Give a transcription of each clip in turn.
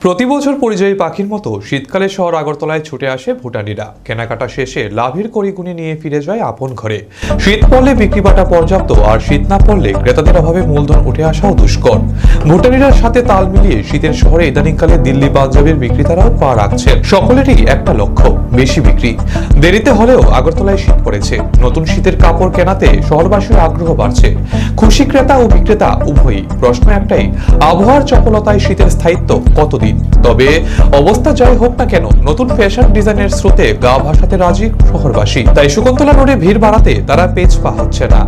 প্রতি বছর পরিযায়ী পাখির মতো শীতকালে শহর আগরতলায় ছুটে আসে ভুটানিরা। কেনাকাটা শেষে লাভের কড়িগুনি নিয়ে ফিরে যায় আপন ঘরে। শীত পড়লে বিক্রি বাটা পর্যাপ্ত, আর শীত না পড়লে ক্রেতাদের অভাবে মূলধন উঠে আসাও দুষ্কর। ভুটানিরার সাথে তাল মিলিয়ে শীতের শহরে ইদানিংকালে দিল্লি পাঞ্জাবের বিক্রেতারাও পা রাখছেন। সকলেরই একটা লক্ষ্য, বেশি বিক্রি। দেরিতে হলেও আগরতলায় শীত পড়েছে, নতুন শীতের কাপড় কেনাতে শহরবাসীর আগ্রহ বাড়ছে। খুশি ক্রেতা ও বিক্রেতা উভয়ই। প্রশ্ন একটাই, আবহাওয়ার চপলতায় শীতের স্থায়িত্ব কতদিন? তবে অবস্থা যাই হোক না কেন, নতুন ফ্যাশন ডিজাইনের স্রোতে গা ভাসাতে রাজি শহরবাসী। তাই শকুন্তলা রোডে ভিড় বাড়াতে তারা পেছ পা হচ্ছে না।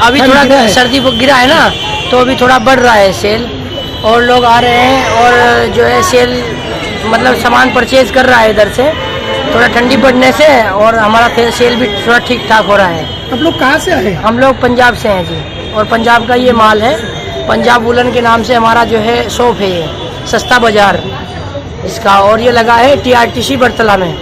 अभी थोड़ा सर्दी गिरा है ना, तो अभी थोड़ा बढ़ रहा है सेल, और लोग आ रहे हैं और जो है सेल मतलब सामान परचेज कर रहा है इधर से, थोड़ा ठंडी पड़ने से, और हमारा सेल भी थोड़ा ठीक ठाक हो रहा है। आप लोग कहाँ से आए? हम लोग पंजाब से हैं जी, और पंजाब का ये माल है। पंजाब वुलन के नाम से हमारा जो है शॉप है, ये सस्ता बाजार इसका, और ये लगा है TRTC बरतला में।